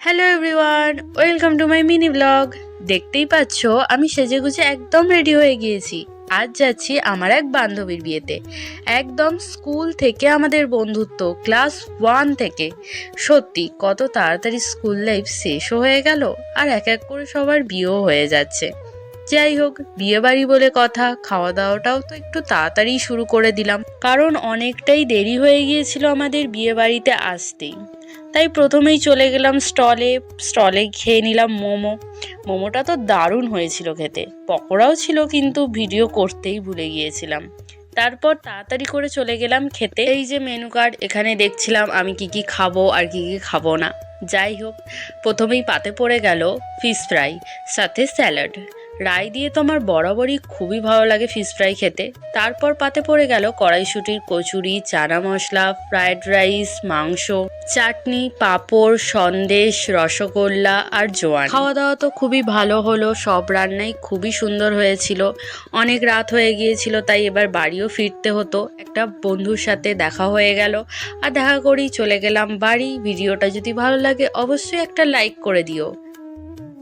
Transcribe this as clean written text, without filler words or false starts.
Hello everyone, welcome to my mini blog. দেখতেই পাচ্ছ আমি সেজেগুজে একদম রেডি হয়ে গিয়েছি। আজ যাচ্ছি আমার এক বান্ধবীর বিয়েতে। একদম স্কুল থেকে আমাদের বন্ধুত্ব, ক্লাস 1 থেকে। সত্যি কত তাড়াতাড়ি স্কুল লাইফ শেষও হয়ে গেল, আর এক এক করে সবার বিয়েও হয়ে যাচ্ছে। যাই হোক, বিয়ে বাড়ি বলে কথা, খাওয়া দাওয়াটাও তো একটু তাড়াতাড়ি শুরু করে দিলাম, কারণ অনেকটাই দেরি হয়ে গিয়েছিল আমাদের বিয়ে বাড়িতে আসতেই। তাই প্রথমেই চলে গেলাম স্টলে খেয়ে নিলাম মোমোটা তো দারুণ হয়েছিল খেতে। পকোড়াও ছিল, কিন্তু ভিডিও করতেই ভুলে গিয়েছিলাম। তারপর তাড়াতাড়ি করে চলে গেলাম খেতে। এই যে মেনু কার্ড, এখানে দেখছিলাম আমি কি কি খাবো আর কি কি খাবো না। যাই হোক, প্রথমেই পাতে পড়ে গেল ফিশ ফ্রাই, সাথে স্যালাড। রাই দিয়ে তো আমার বরাবরই খুবই ভালো লাগে ফিশ ফ্রাই খেতে। তারপর পাতে পড়ে গেল কড়াইশুঁটির কচুরি, চানা মশলা, ফ্রায়েড রাইস, মাংস, চাটনি, পাঁপড়, সন্দেশ, রসগোল্লা আর জোয়ান। খাওয়া দাওয়া তো খুবই ভালো হলো, সব রান্নাই খুবই সুন্দর হয়েছিল। অনেক রাত হয়ে গিয়েছিল, তাই এবার বাড়িও ফিরতে হতো। একটা বন্ধুর সাথে দেখা হয়ে গেল, আর দেখা করেই চলে গেলাম বাড়ি। ভিডিওটা যদি ভালো লাগে অবশ্যই একটা লাইক করে দিও।